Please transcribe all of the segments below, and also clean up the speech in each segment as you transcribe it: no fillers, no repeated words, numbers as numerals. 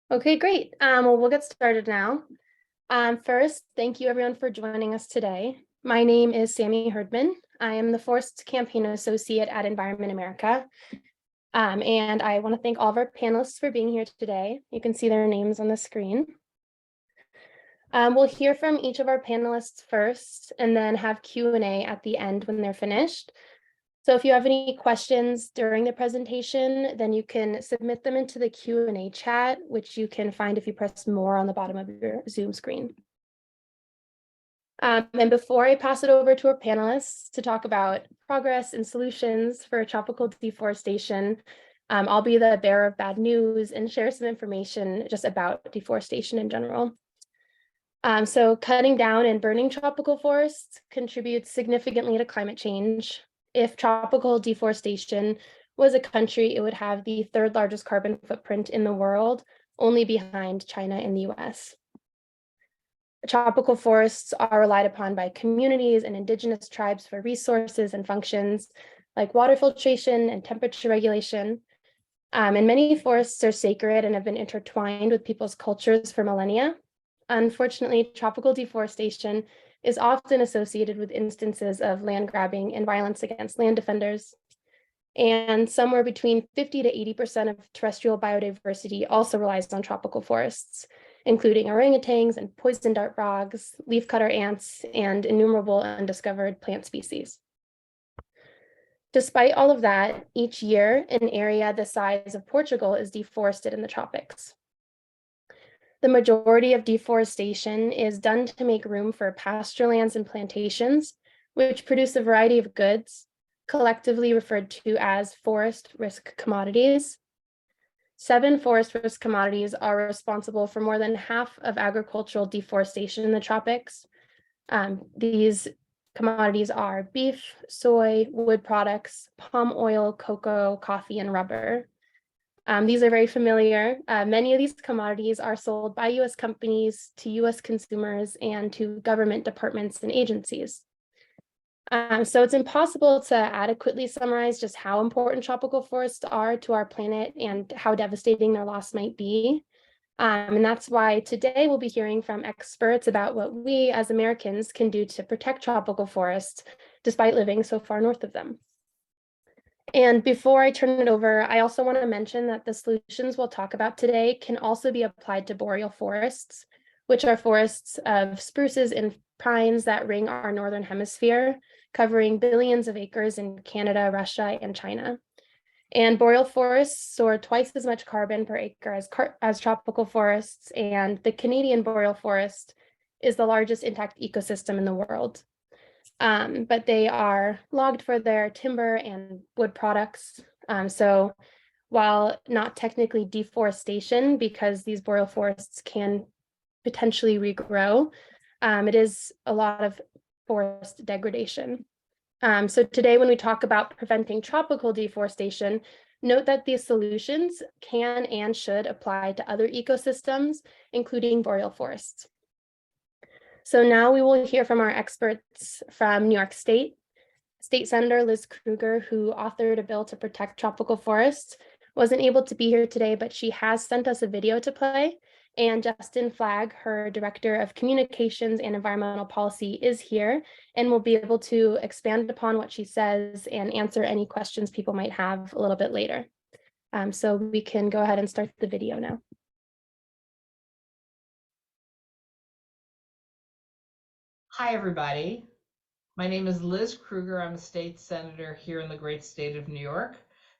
Okay, great. Well, we'll get started now. First, thank you everyone for joining us today. My name is Sammy Herdman. I am the Forest Campaign Associate at Environment America. And I want to thank all of our panelists for being here today. You can see their names on the screen. We'll hear from each of our panelists first and then have Q&A at the end when they're finished. So if you have any questions during the presentation, then you can submit them into the Q&A chat, which you can find if you press more on the bottom of your Zoom screen. And before I pass it over to our panelists to talk about progress and solutions for tropical deforestation, I'll be the bearer of bad news and share some information just about deforestation in general. So cutting down and burning tropical forests contributes significantly to climate change. If tropical deforestation was a country, it would have the third largest carbon footprint in the world, only behind China and the US. Tropical forests are relied upon by communities and indigenous tribes for resources and functions like water filtration and temperature regulation. And many forests are sacred and have been intertwined with people's cultures for millennia. Unfortunately, tropical deforestation is often associated with instances of land grabbing and violence against land defenders. And somewhere between 50 to 80% of terrestrial biodiversity also relies on tropical forests, including orangutans and poison dart frogs, leafcutter ants, and innumerable undiscovered plant species. Despite all of that, each year, an area the size of Portugal is deforested in the tropics. The majority of deforestation is done to make room for pasture lands and plantations, which produce a variety of goods, collectively referred to as forest risk commodities. 7 forest risk commodities are responsible for more than half of agricultural deforestation in the tropics. These commodities are beef, soy, wood products, palm oil, cocoa, coffee, and rubber. These are very familiar. Many of these commodities are sold by US companies to US consumers and to government departments and agencies. So it's impossible to adequately summarize just how important tropical forests are to our planet and how devastating their loss might be. And that's why today we'll be hearing from experts about what we as Americans can do to protect tropical forests, despite living so far north of them. And before I turn it over, I also want to mention that the solutions we'll talk about today can also be applied to boreal forests, which are forests of spruces and pines that ring our northern hemisphere, covering billions of acres in Canada, Russia, and China. And boreal forests store twice as much carbon per acre as tropical forests, and the Canadian boreal forest is the largest intact ecosystem in the world. But they are logged for their timber and wood products. So while not technically deforestation, because these boreal forests can potentially regrow, it is a lot of forest degradation. So today, when we talk about preventing tropical deforestation, note that these solutions can and should apply to other ecosystems, including boreal forests. So now we will hear from our experts from New York State. State Senator Liz Krueger, who authored a bill to protect tropical forests, wasn't able to be here today, but she has sent us a video to play. And Justin Flagg, her Director of Communications and Environmental Policy, is here and will be able to expand upon what she says and answer any questions people might have a little bit later. So we can go ahead and start the video now. Hi, everybody. My name is Liz Krueger. I'm a state senator here in the great state of New York.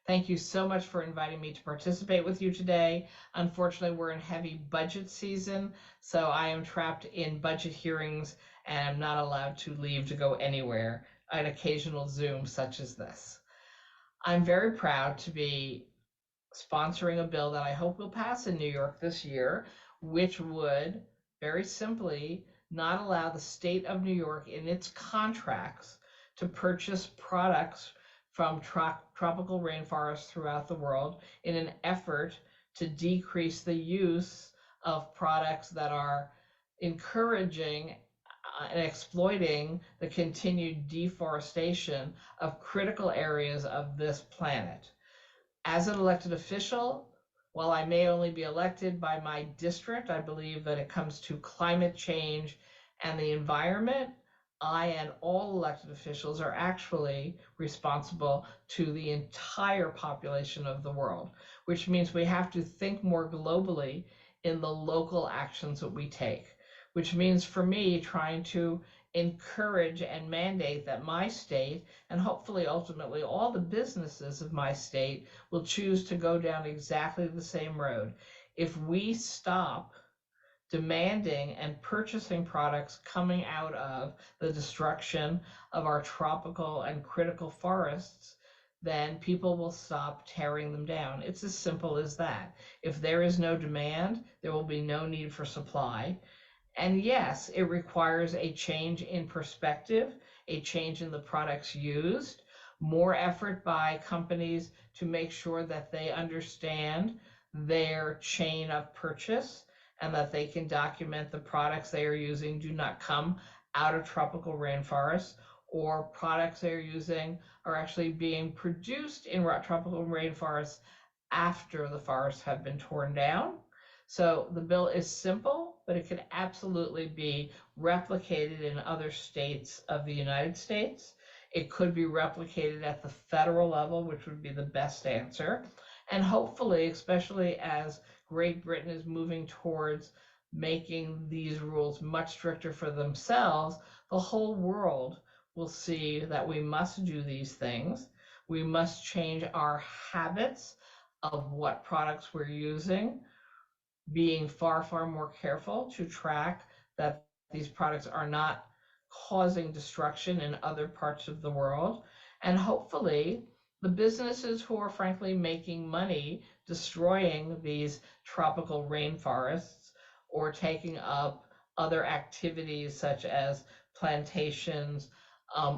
Thank you so much for inviting me to participate with you today. Unfortunately, we're in heavy budget season, so I am trapped in budget hearings and I'm not allowed to leave to go anywhere, an occasional Zoom such as this. I'm very proud to be sponsoring a bill that I hope will pass in New York this year, which would very simply not allow the state of New York in its contracts to purchase products from tropical rainforests throughout the world in an effort to decrease the use of products that are encouraging and exploiting the continued deforestation of critical areas of this planet. As an elected official, While I may only be elected by my district, I believe that it comes to climate change and the environment, I and all elected officials are actually responsible to the entire population of the world, which means we have to think more globally in the local actions that we take, which means for me trying to encourage and mandate that my state, and hopefully ultimately all the businesses of my state, will choose to go down exactly the same road. If we stop demanding and purchasing products coming out of the destruction of our tropical and critical forests, then people will stop tearing them down. It's as simple as that. If there is no demand, there will be no need for supply. And yes, it requires a change in perspective, a change in the products used, more effort by companies to make sure that they understand their chain of purchase and that they can document the products they are using do not come out of tropical rainforests, or products they are using are actually being produced in tropical rainforests after the forests have been torn down. So the bill is simple, but it can absolutely be replicated in other states of the United States. It could be replicated at the federal level, which would be the best answer. And hopefully, especially as Great Britain is moving towards making these rules much stricter for themselves, the whole world will see that we must do these things. We must change our habits of what products we're using, being far, far more careful to track that these products are not causing destruction in other parts of the world. And hopefully, the businesses who are frankly making money destroying these tropical rainforests or taking up other activities such as plantations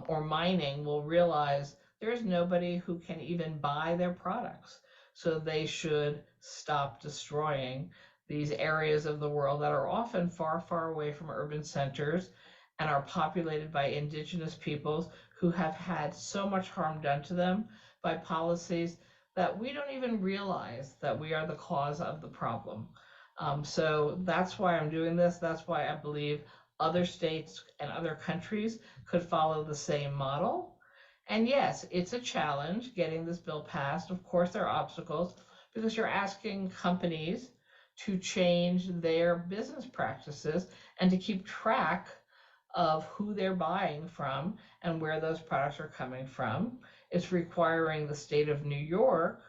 or mining will realize there's nobody who can even buy their products. So they should stop destroying these areas of the world that are often far, far away from urban centers and are populated by indigenous peoples who have had so much harm done to them by policies that we don't even realize that we are the cause of the problem. So that's why I'm doing this. That's why I believe other states and other countries could follow the same model. And yes, it's a challenge getting this bill passed. Of course, there are obstacles because you're asking companies to change their business practices and to keep track of who they're buying from and where those products are coming from. It's requiring the state of New York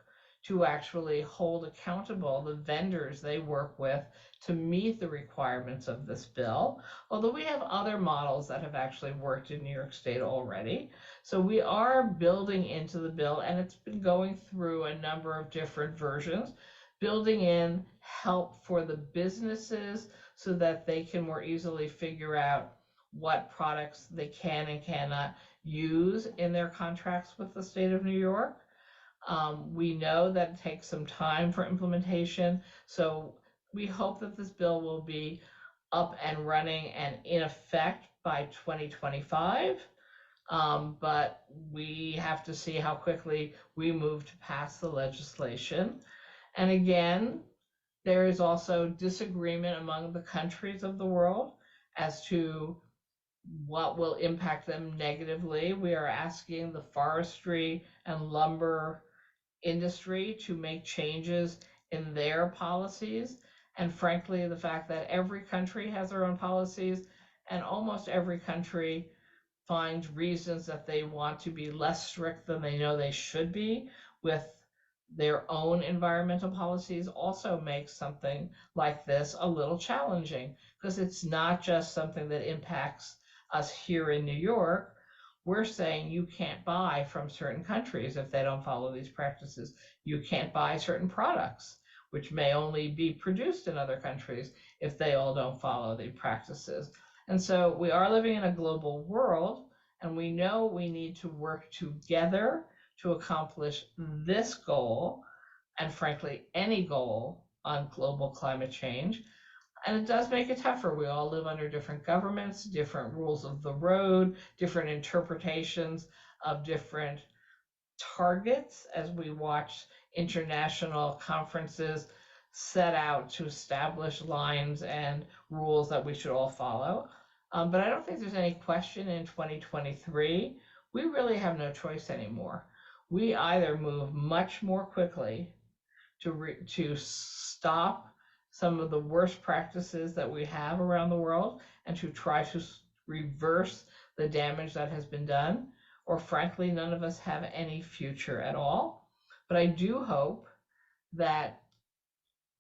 to actually hold accountable the vendors they work with to meet the requirements of this bill, although we have other models that have actually worked in New York State already. So we are building into the bill, and it's been going through a number of different versions, building in help for the businesses so that they can more easily figure out what products they can and cannot use in their contracts with the state of New York. We know that it takes some time for implementation, so we hope that this bill will be up and running and in effect by 2025. But we have to see how quickly we move to pass the legislation. And again, there is also disagreement among the countries of the world as to what will impact them negatively. We are asking the forestry and lumber industry to make changes in their policies. And frankly, the fact that every country has their own policies and almost every country find reasons that they want to be less strict than they know they should be with their own environmental policies also makes something like this a little challenging, because it's not just something that impacts us here in New York. We're saying you can't buy from certain countries if they don't follow these practices. You can't buy certain products, which may only be produced in other countries if they all don't follow the practices. And so we are living in a global world, and we know we need to work together to accomplish this goal, and frankly, any goal on global climate change. And it does make it tougher. We all live under different governments, different rules of the road, different interpretations of different targets as we watch international conferences set out to establish lines and rules that we should all follow. But I don't think there's any question in 2023, we really have no choice anymore. We either move much more quickly to stop some of the worst practices that we have around the world and to try to reverse the damage that has been done, or frankly, none of us have any future at all. But I do hope that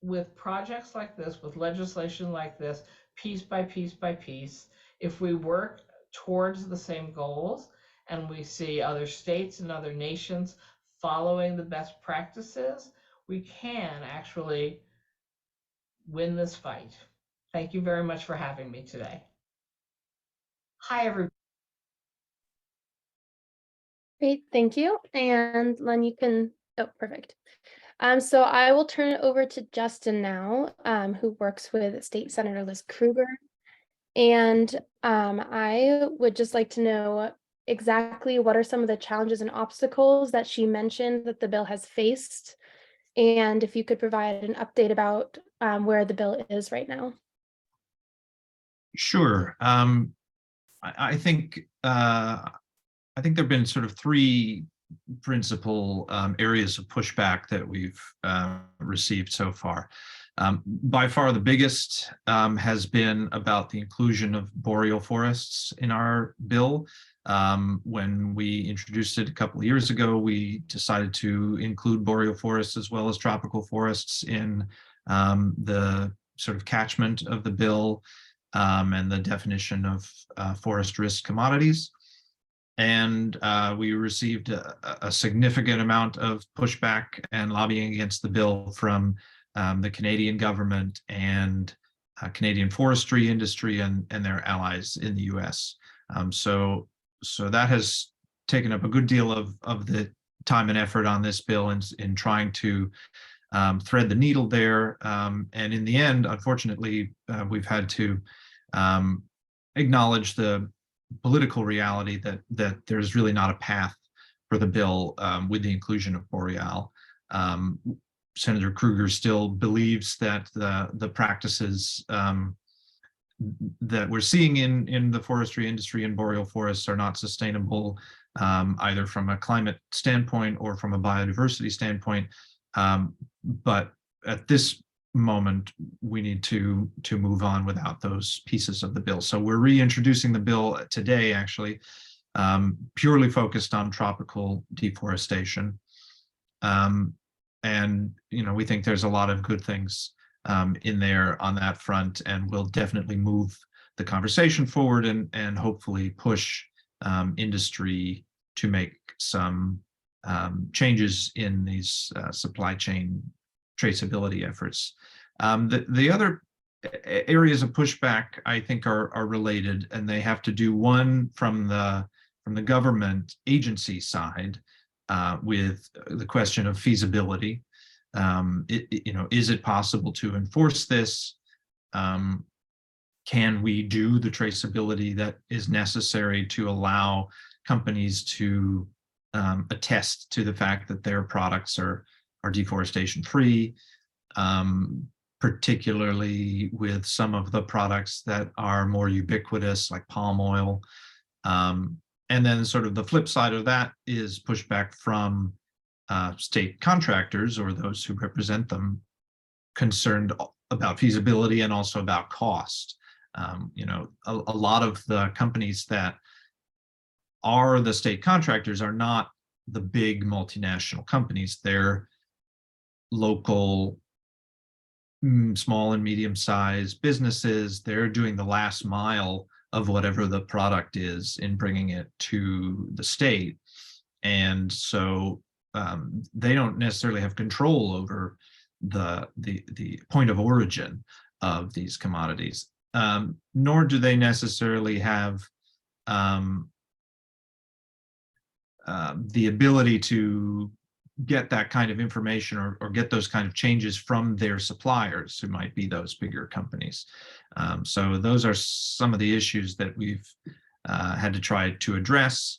with projects like this, with legislation like this, piece by piece by piece, if we work towards the same goals and we see other states and other nations following the best practices, we can actually win this fight. Thank you very much for having me today. Hi, everybody. Great, thank you. And Len, you can, oh, perfect. So I will turn it over to Justin now, who works with State Senator Liz Krueger. And I would just like to know exactly what are some of the challenges and obstacles that she mentioned that the bill has faced, and if you could provide an update about where the bill is right now. Sure. I think there have been sort of three principal areas of pushback that we've received so far. By far, the biggest has been about the inclusion of boreal forests in our bill. When we introduced it a couple of years ago, we decided to include boreal forests as well as tropical forests in the sort of catchment of the bill and the definition of forest risk commodities. And we received a significant amount of pushback and lobbying against the bill from the Canadian government and Canadian forestry industry and their allies in the US. So that has taken up a good deal of the time and effort on this bill in trying to thread the needle there. And in the end, unfortunately, we've had to acknowledge the political reality that there's really not a path for the bill with the inclusion of boreal. Senator Krueger still believes that the practices that we're seeing in the forestry industry and boreal forests are not sustainable, either from a climate standpoint or from a biodiversity standpoint. But at this moment, we need to move on without those pieces of the bill. So we're reintroducing the bill today, actually, purely focused on tropical deforestation. And we think there's a lot of good things in there on that front, and we'll definitely move the conversation forward and hopefully push industry to make some changes in these supply chain traceability efforts. The other areas of pushback, I think, are related, and they have to do, one, from the government agency side, with the question of feasibility. Is it possible to enforce this? Can we do the traceability that is necessary to allow companies to attest to the fact that their products are deforestation free, particularly with some of the products that are more ubiquitous, like palm oil. And then sort of the flip side of that is pushback from state contractors or those who represent them, concerned about feasibility and also about cost. A lot of the companies that are the state contractors are not the big multinational companies. They're local, small and medium-sized businesses. They're doing the last mile of whatever the product is in bringing it to the state. And so they don't necessarily have control over the point of origin of these commodities, nor do they necessarily have the ability to get that kind of information or get those kind of changes from their suppliers, who might be those bigger companies. So those are some of the issues that we've had to try to address.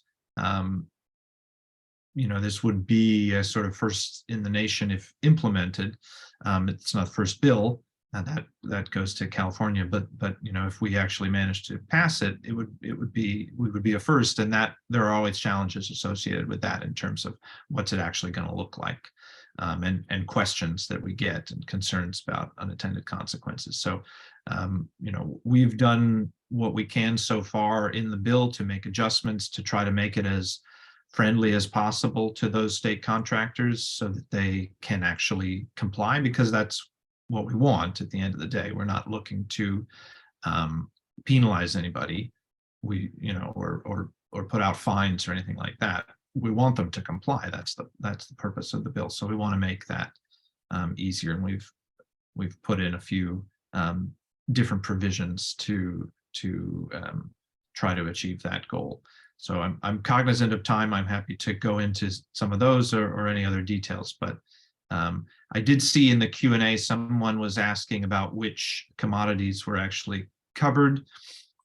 this would be a sort of first in the nation if implemented. It's not the first bill that goes to California, but if we actually manage to pass it, we would be a first, and that there are always challenges associated with that in terms of what's it actually going to look like, and questions that we get and concerns about unintended consequences. So we've done what we can so far in the bill to make adjustments to try to make it as friendly as possible to those state contractors so that they can actually comply, because that's what we want at the end of the day. We're not looking to penalize anybody, or put out fines or anything like that. We want them to comply. That's the purpose of the bill. So we want to make that easier, and we've put in a few different provisions to try to achieve that goal. So I'm cognizant of time. I'm happy to go into some of those or any other details, but I did see in the Q&A someone was asking about which commodities were actually covered.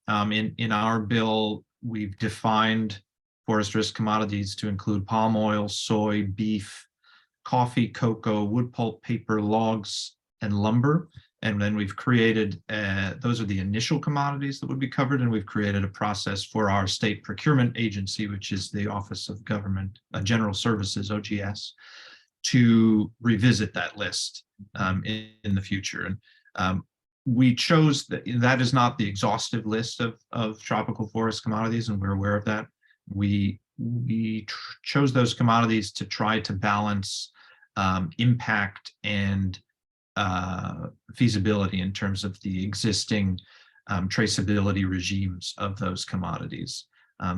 In our bill, we've defined forest risk commodities to include palm oil, soy, beef, coffee, cocoa, wood pulp, paper, logs, and lumber. And then we've created, those are the initial commodities that would be covered, and we've created a process for our state procurement agency, which is the Office of Government General Services, OGS, to revisit that list in the future. And we chose that is not the exhaustive list of tropical forest commodities, and we're aware of that. We chose those commodities to try to balance impact and feasibility in terms of the existing traceability regimes of those commodities.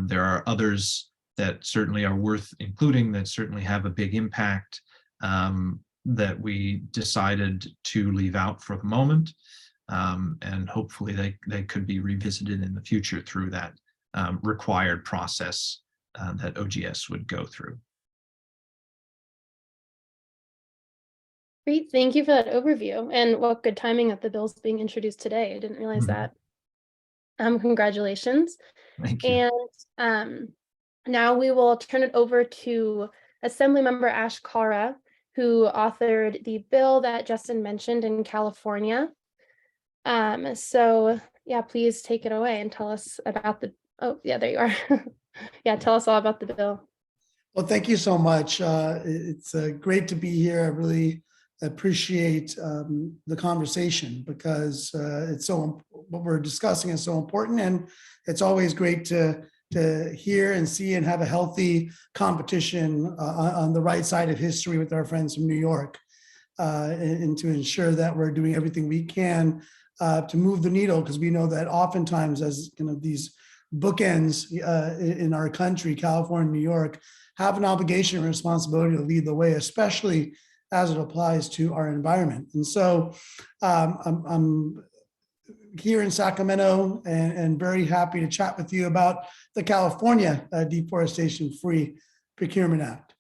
There are others that certainly are worth including, that certainly have a big impact, that we decided to leave out for the moment, and hopefully they could be revisited in the future through that required process that OGS would go through. Great, thank you for that overview, and what good timing that the bill's being introduced today. I didn't realize that. Congratulations. Thank you. And now we will turn it over to Assemblymember Ash Kara, who authored the bill that Justin mentioned in California. So yeah, please take it away and tell us about oh yeah, there you are. Yeah, tell us all about the bill. Well, thank you so much. It's great to be here. I really appreciate the conversation, because what we're discussing is so important, and it's always great to hear and see and have a healthy competition on the right side of history with our friends from New York, and to ensure that we're doing everything we can to move the needle, because we know that oftentimes, as these bookends in our country, California and New York, have an obligation and responsibility to lead the way, especially as it applies to our environment. And so I'm here in Sacramento and very happy to chat with you about the California Deforestation Free Procurement Act.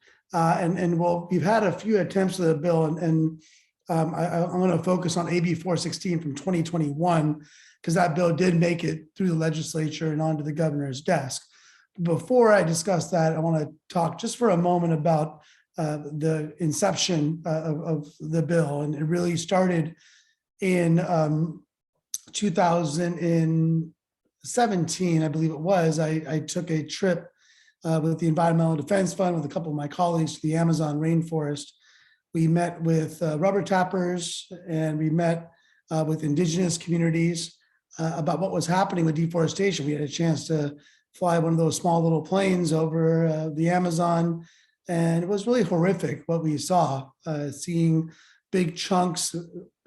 We've had a few attempts at the bill, and I'm going to focus on AB 416 from 2021, because that bill did make it through the legislature and onto the governor's desk. Before I discuss that, I want to talk just for a moment about the inception of the bill. And it really started in 2017, I believe it was. I took a trip with the Environmental Defense Fund with a couple of my colleagues to the Amazon rainforest. We met with rubber tappers, and we met with indigenous communities about what was happening with deforestation. We had a chance to fly one of those small little planes over the Amazon, and it was really horrific what we saw, seeing big chunks,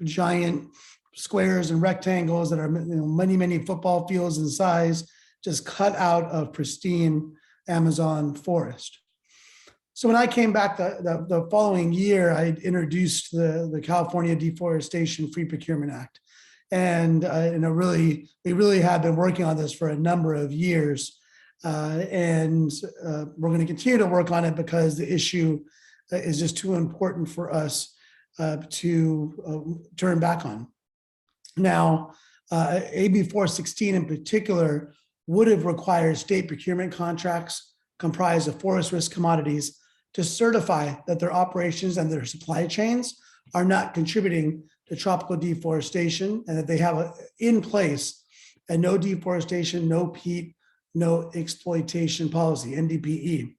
giant squares and rectangles that are many, many football fields in size, just cut out of pristine Amazon forest. So when I came back the following year, I introduced the California Deforestation Free Procurement Act. And we really have been working on this for a number of years. And we're going to continue to work on it, because the issue is just too important for us to turn back on. Now, AB 416 in particular would have required state procurement contracts comprised of forest risk commodities to certify that their operations and their supply chains are not contributing to tropical deforestation, and that they have in place a no deforestation, no peat, no exploitation policy, NDPE.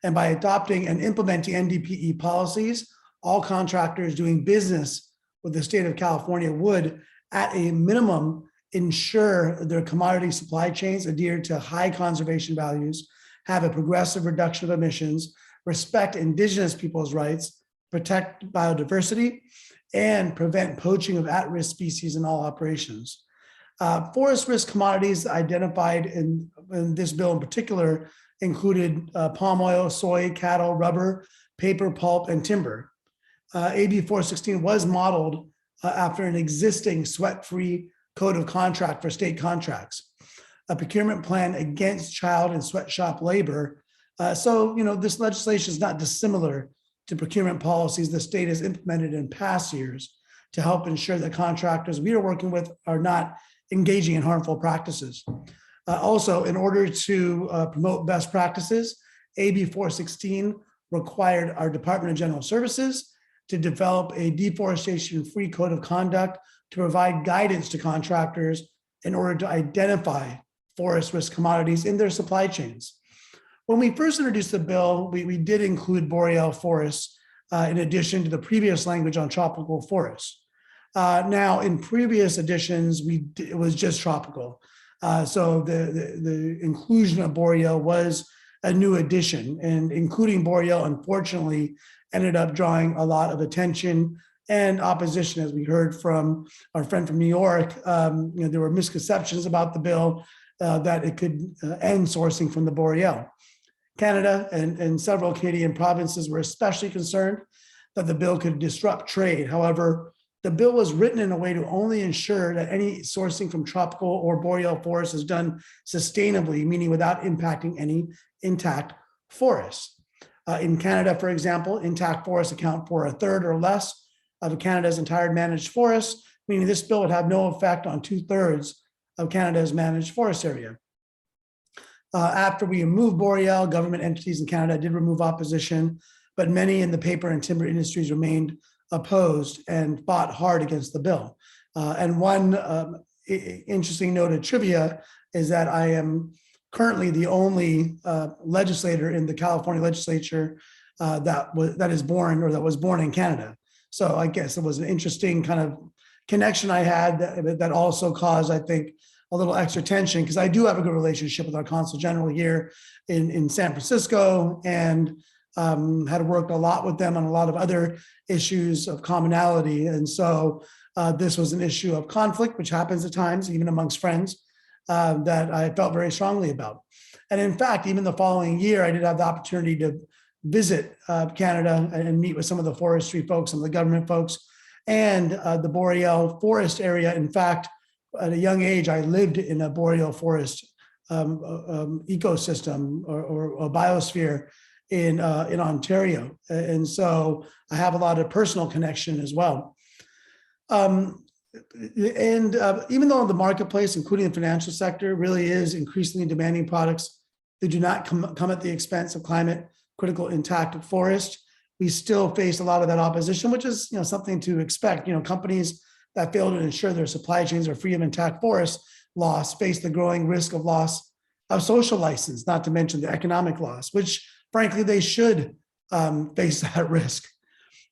And by adopting and implementing NDPE policies, all contractors doing business with the state of California would, at a minimum, ensure their commodity supply chains adhere to high conservation values, have a progressive reduction of emissions, respect indigenous people's rights, protect biodiversity, and prevent poaching of at-risk species in all operations. Forest risk commodities identified in this bill in particular included palm oil, soy, cattle, rubber, paper, pulp, and timber. AB 416 was modeled after an existing sweat-free code of conduct for state contracts, a procurement plan against child and sweatshop labor. So, this legislation is not dissimilar to procurement policies the state has implemented in past years to help ensure that contractors we are working with are not engaging in harmful practices. Also, in order to promote best practices, AB 416 required our Department of General Services to develop a deforestation-free code of conduct to provide guidance to contractors in order to identify forest risk commodities in their supply chains. When we first introduced the bill, we did include boreal forests in addition to the previous language on tropical forests. Now, in previous editions, it was just tropical. So the inclusion of boreal was a new addition, and including boreal, unfortunately, ended up drawing a lot of attention and opposition, as we heard from our friend from New York. There were misconceptions about the bill that it could end sourcing from the boreal. Canada and several Canadian provinces were especially concerned that the bill could disrupt trade. However, the bill was written in a way to only ensure that any sourcing from tropical or boreal forests is done sustainably, meaning without impacting any intact forests. In Canada, for example, intact forests account for a third or less of Canada's entire managed forests, meaning this bill would have no effect on 2/3 of Canada's managed forest area. After we removed boreal, government entities in Canada did remove opposition, but many in the paper and timber industries remained opposed and fought hard against the bill. And one interesting note of trivia is that I am currently the only legislator in the California legislature that was born in Canada. So I guess it was an interesting kind of connection I had that also caused, I think, a little extra tension, because I do have a good relationship with our consul general here in San Francisco, and had worked a lot with them on a lot of other issues of commonality. And so this was an issue of conflict, which happens at times, even amongst friends, that I felt very strongly about. And in fact, even the following year, I did have the opportunity to visit Canada and meet with some of the forestry folks, some of the government folks, and the boreal forest area. In fact, at a young age, I lived in a boreal forest ecosystem or a biosphere in Ontario. And so I have a lot of personal connection as well. Even though the marketplace, including the financial sector, really is increasingly demanding products that do not come at the expense of climate critical intact forest, we still face a lot of that opposition, which is something to expect. Companies that fail to ensure their supply chains are free of intact forest loss face the growing risk of loss of social license, not to mention the economic loss, which frankly they should face that risk.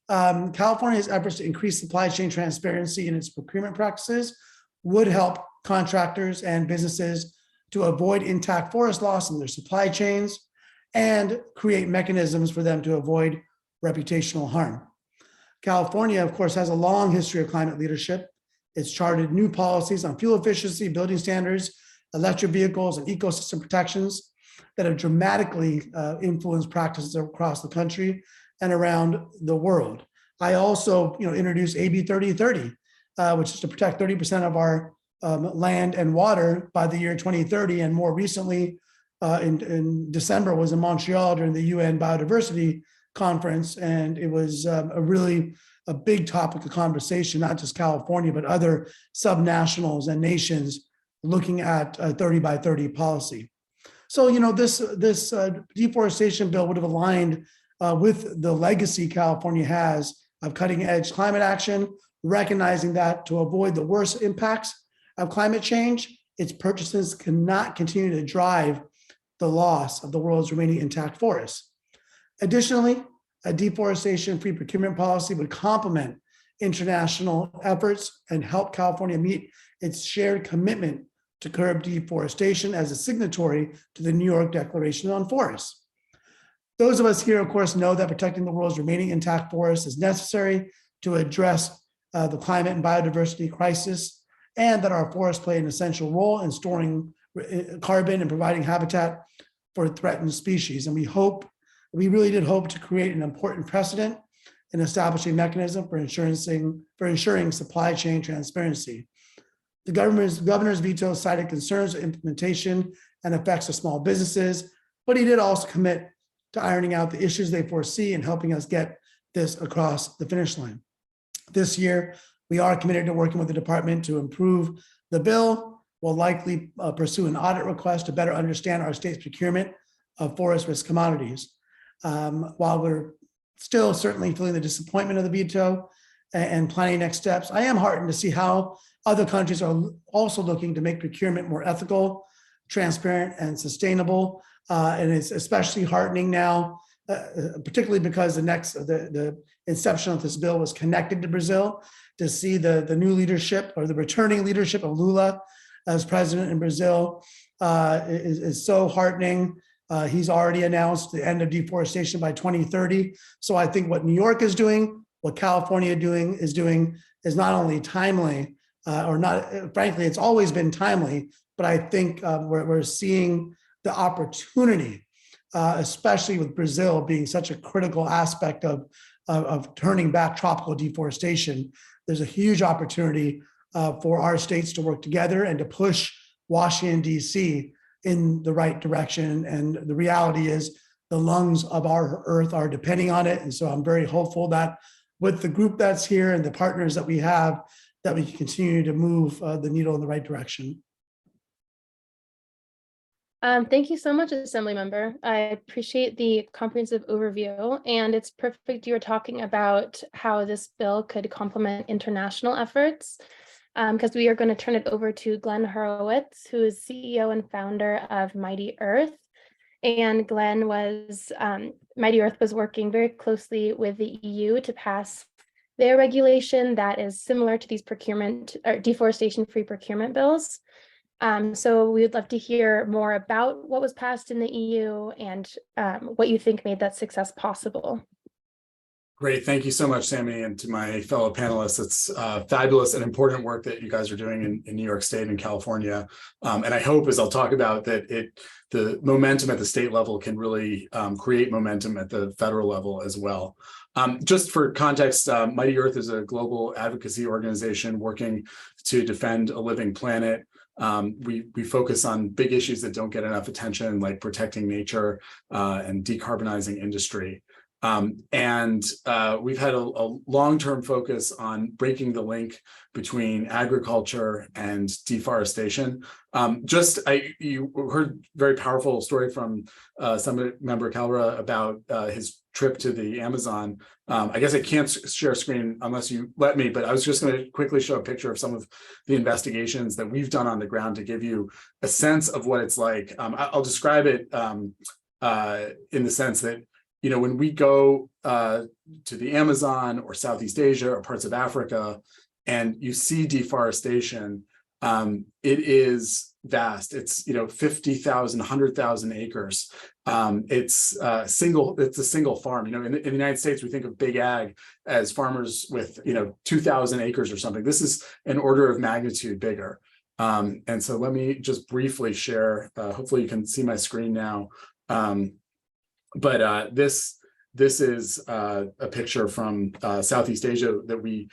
California's efforts to increase supply chain transparency in its procurement practices would help contractors and businesses to avoid intact forest loss in their supply chains and create mechanisms for them to avoid reputational harm. California, of course, has a long history of climate leadership. It's charted new policies on fuel efficiency, building standards, electric vehicles, and ecosystem protections that have dramatically influenced practices across the country and around the world. I also introduced AB 3030, which is to protect 30% of our land and water by the year 2030. And more recently, in December, was in Montreal during the UN Biodiversity Conference. And it was a big topic of conversation, not just California, but other subnationals and nations looking at 30 by 30 policy. So, this deforestation bill would have aligned with the legacy California has of cutting edge climate action, recognizing that to avoid the worst impacts of climate change, its purchases cannot continue to drive the loss of the world's remaining intact forests. Additionally, a deforestation-free procurement policy would complement international efforts and help California meet its shared commitment to curb deforestation as a signatory to the New York Declaration on Forests. Those of us here, of course, know that protecting the world's remaining intact forests is necessary to address the climate and biodiversity crisis, and that our forests play an essential role in storing carbon and providing habitat for threatened species. And we really did hope to create an important precedent in establishing a mechanism for ensuring supply chain transparency. The governor's veto cited concerns with implementation and effects of small businesses, but he did also commit to ironing out the issues they foresee and helping us get this across the finish line. This year, we are committed to working with the department to improve the bill. We'll likely pursue an audit request to better understand our state's procurement of forest risk commodities. While we're still certainly feeling the disappointment of the veto and planning next steps, I am heartened to see how other countries are also looking to make procurement more ethical, transparent, and sustainable. And it's especially heartening now, particularly because the inception of this bill was connected to Brazil, to see the new leadership or the returning leadership of Lula as president in Brazil is so heartening. He's already announced the end of deforestation by 2030. So I think what New York is doing, what California is doing is not only timely, frankly, it's always been timely, but I think we're seeing the opportunity, especially with Brazil being such a critical aspect of turning back tropical deforestation. There's a huge opportunity for our states to work together and to push Washington, D.C. in the right direction. And the reality is the lungs of our earth are depending on it. And so I'm very hopeful that with the group that's here and the partners that we have, that we can continue to move the needle in the right direction. Thank you so much, Assemblymember. I appreciate the comprehensive overview, and it's perfect you were talking about how this bill could complement international efforts, because we are going to turn it over to Glenn Horowitz, who is CEO and founder of Mighty Earth. And Glenn Mighty Earth was working very closely with the EU to pass their regulation that is similar to these deforestation-free procurement bills. So we would love to hear more about what was passed in the EU and what you think made that success possible. Great. Thank you so much, Sammy, and to my fellow panelists. It's fabulous and important work that you guys are doing in New York State and California. And I hope, as I'll talk about, that the momentum at the state level can really create momentum at the federal level as well. Just for context, Mighty Earth is a global advocacy organization working to defend a living planet. We focus on big issues that don't get enough attention, like protecting nature and decarbonizing industry. And we've had a long-term focus on breaking the link between agriculture and deforestation. You heard a very powerful story from Assemblymember Calvera about his trip to the Amazon. I guess I can't share screen unless you let me, but I was just going to quickly show a picture of some of the investigations that we've done on the ground to give you a sense of what it's like. I'll describe it in the sense that, when we go to the Amazon or Southeast Asia or parts of Africa, and you see deforestation, it is vast. It's 50,000, 100,000 acres. It's a single farm. In the United States, we think of big ag as farmers with 2,000 acres or something. This is an order of magnitude bigger. And so let me just briefly share. Hopefully, you can see my screen now. But this is a picture from Southeast Asia that we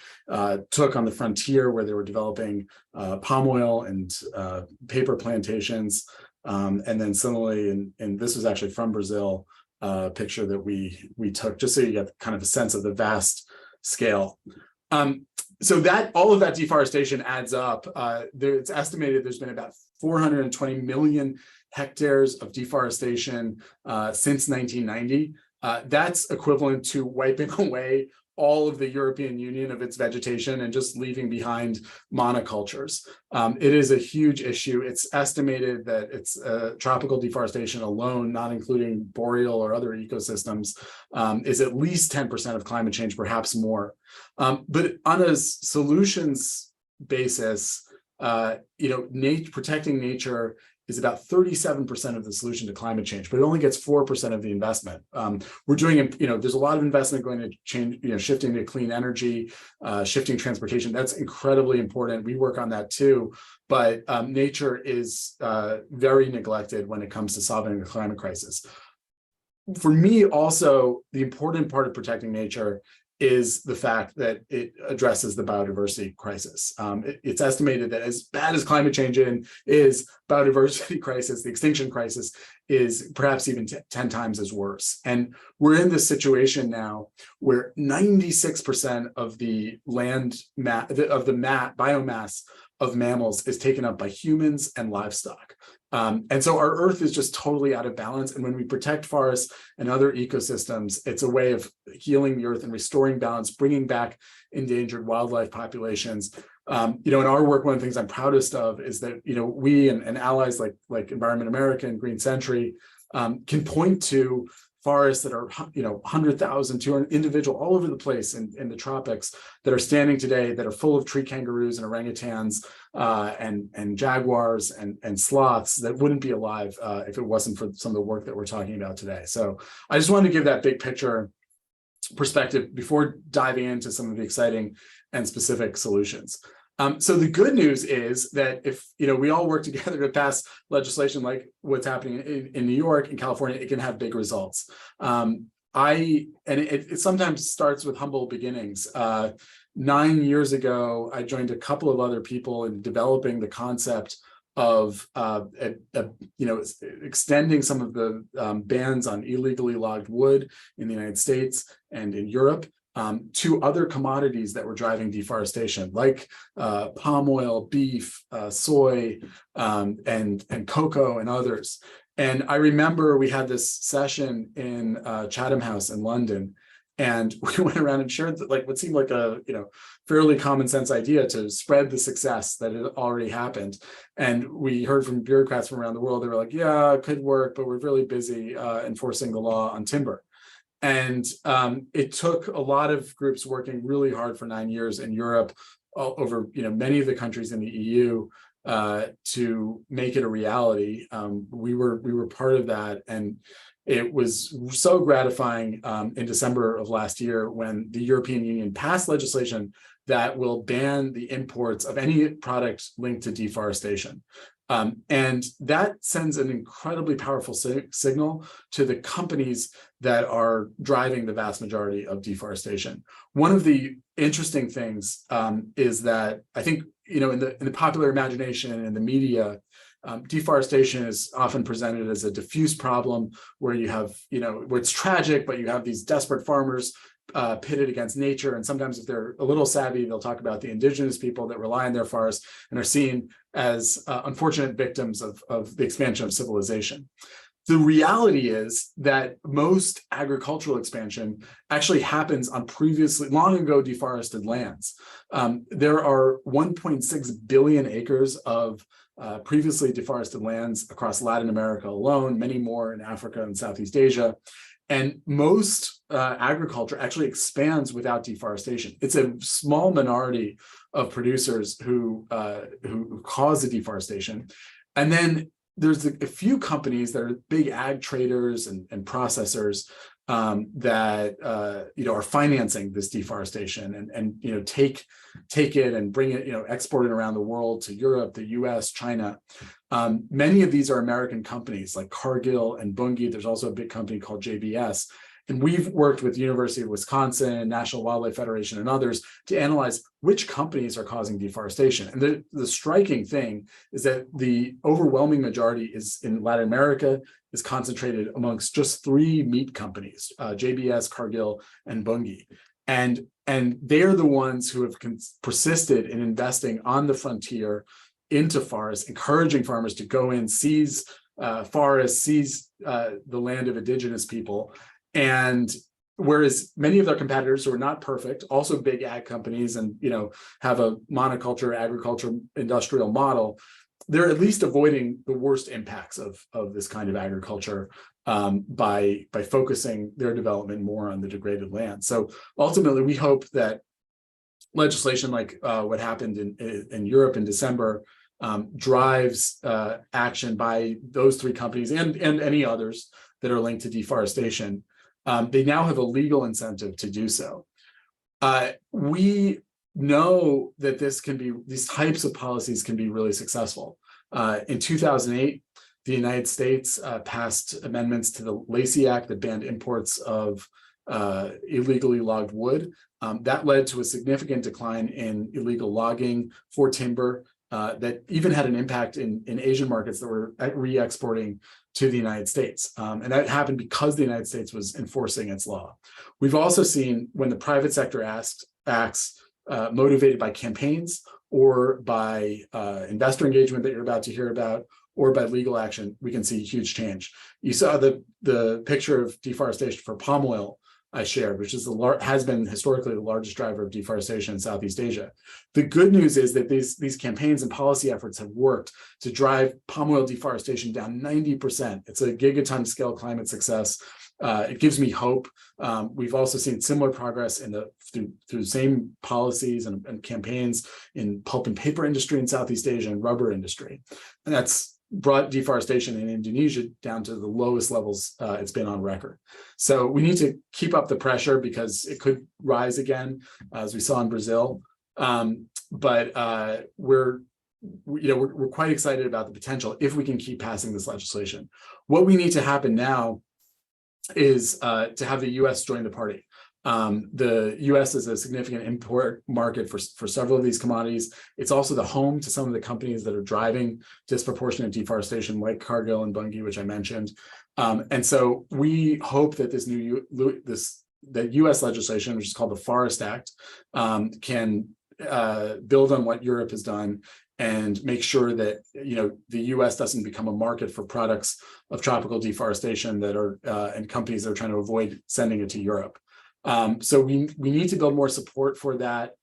took on the frontier, where they were developing palm oil and paper plantations. And then similarly, and this was actually from Brazil, a picture that we took, just so you get kind of a sense of the vast scale. So that all of that deforestation adds up. It's estimated there's been about 420 million hectares of deforestation since 1990. That's equivalent to wiping away all of the European Union of its vegetation and just leaving behind monocultures. It is a huge issue. It's estimated that it's tropical deforestation alone, not including boreal or other ecosystems, is at least 10% of climate change, perhaps more. But on a solutions basis, protecting nature is about 37% of the solution to climate change, but it only gets 4% of the investment. We're doing, there's a lot of investment going to change, shifting to clean energy, shifting transportation. That's incredibly important. We work on that too, but nature is very neglected when it comes to solving the climate crisis. For me, also, the important part of protecting nature is the fact that it addresses the biodiversity crisis. It's estimated that as bad as climate change is, biodiversity crisis, the extinction crisis, is perhaps even 10 times as worse. And we're in this situation now where 96% of the biomass of mammals is taken up by humans and livestock. And so our Earth is just totally out of balance. And when we protect forests and other ecosystems, it's a way of healing the Earth and restoring balance, bringing back endangered wildlife populations. In our work, one of the things I'm proudest of is that, we and allies like Environment America and Green Century can point to forests that are, 100,000, 200 individual all over the place in the tropics that are standing today, that are full of tree kangaroos and orangutans and jaguars and sloths that wouldn't be alive if it wasn't for some of the work that we're talking about today. So I just wanted to give that big picture perspective before diving into some of the exciting and specific solutions. So the good news is that if we all work together to pass legislation like what's happening in New York and California, it can have big results. It sometimes starts with humble beginnings. 9 years ago, I joined a couple of other people in developing the concept of extending some of the bans on illegally logged wood in the United States and in Europe to other commodities that were driving deforestation, like palm oil, beef, soy, and cocoa, and others. And I remember we had this session in Chatham House in London, and we went around and shared what seemed like a fairly common sense idea to spread the success that had already happened. And we heard from bureaucrats from around the world. They were like, "Yeah, it could work, but we're really busy enforcing the law on timber." And it took a lot of groups working really hard for 9 years in Europe, over many of the countries in the EU, to make it a reality. We were part of that, and it was so gratifying in December of last year when the European Union passed legislation that will ban the imports of any product linked to deforestation. And that sends an incredibly powerful signal to the companies that are driving the vast majority of deforestation. One of the interesting things is that I think, in the popular imagination and in the media, deforestation is often presented as a diffuse problem where you have, where it's tragic, but you have these desperate farmers pitted against nature. And sometimes if they're a little savvy, they'll talk about the indigenous people that rely on their forests and are seen as unfortunate victims of the expansion of civilization. The reality is that most agricultural expansion actually happens on previously, long ago deforested lands. There are 1.6 billion acres of previously deforested lands across Latin America alone, many more in Africa and Southeast Asia. And most agriculture actually expands without deforestation. It's a small minority of producers who cause the deforestation. And then there's a few companies that are big ag traders and processors that are financing this deforestation and take it and bring it, export it around the world to Europe, the US, China. Many of these are American companies like Cargill and Bunge. There's also a big company called JBS. And we've worked with the University of Wisconsin, National Wildlife Federation, and others to analyze which companies are causing deforestation. And the striking thing is that the overwhelming majority is in Latin America, is concentrated amongst just 3 meat companies, JBS, Cargill, and Bunge. And they're the ones who have persisted in investing on the frontier into forests, encouraging farmers to go in, seize forests, seize the land of indigenous people. And whereas many of their competitors who are not perfect, also big ag companies and, have a monoculture, agriculture, industrial model, they're at least avoiding the worst impacts of this kind of agriculture by focusing their development more on the degraded land. So ultimately, we hope that legislation like what happened in Europe in December drives action by those three companies and any others that are linked to deforestation. They now have a legal incentive to do so. We know that these types of policies can be really successful. In 2008, the United States passed amendments to the Lacey Act that banned imports of illegally logged wood. That led to a significant decline in illegal logging for timber that even had an impact in Asian markets that were re-exporting to the United States. And that happened because the United States was enforcing its law. We've also seen when the private sector acts motivated by campaigns or by investor engagement that you're about to hear about, or by legal action, we can see huge change. You saw the picture of deforestation for palm oil I shared, which is has been historically the largest driver of deforestation in Southeast Asia. The good news is that these campaigns and policy efforts have worked to drive palm oil deforestation down 90%. It's a gigaton scale climate success. It gives me hope. We've also seen similar progress through the same policies and campaigns in pulp and paper industry in Southeast Asia and rubber industry. And that's brought deforestation in Indonesia down to the lowest levels it's been on record. So we need to keep up the pressure because it could rise again, as we saw in Brazil. But we're quite excited about the potential if we can keep passing this legislation. What we need to happen now is to have the U.S. join the party. The U.S. is a significant import market for several of these commodities. It's also the home to some of the companies that are driving disproportionate deforestation, like Cargill and Bunge, which I mentioned. And so we hope that that U.S. legislation, which is called the Forest Act, can build on what Europe has done and make sure that the U.S. doesn't become a market for products of tropical deforestation that are and companies that are trying to avoid sending it to Europe. So we need to build more support for that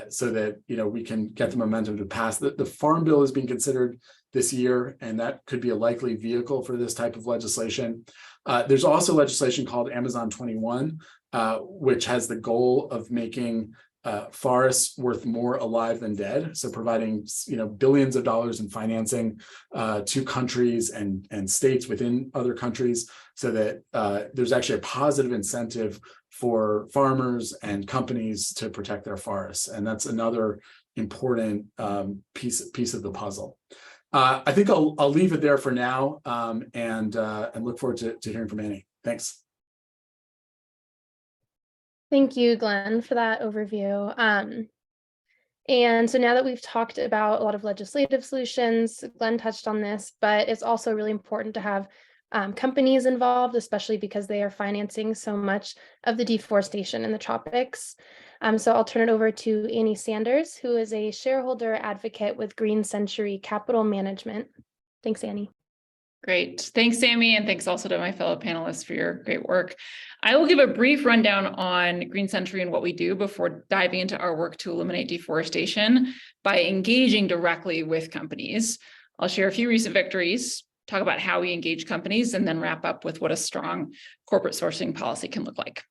so that we can get the momentum to pass. The Farm Bill is being considered this year, and that could be a likely vehicle for this type of legislation. There's also legislation called Amazon 21, which has the goal of making forests worth more alive than dead. So providing billions of dollars in financing to countries and states within other countries, so that there's actually a positive incentive for farmers and companies to protect their forests. And that's another important piece of the puzzle. I think I'll leave it there for now and look forward to hearing from Annie. Thanks. Thank you, Glenn, for that overview. And so now that we've talked about a lot of legislative solutions, Glenn touched on this, but it's also really important to have companies involved, especially because they are financing so much of the deforestation in the tropics. So I'll turn it over to Annie Sanders, who is a shareholder advocate with Green Century Capital Management. Thanks, Annie. Great. Thanks, Sammy, and thanks also to my fellow panelists for your great work. I will give a brief rundown on Green Century and what we do before diving into our work to eliminate deforestation by engaging directly with companies. I'll share a few recent victories, talk about how we engage companies, and then wrap up with what a strong corporate sourcing policy can look like.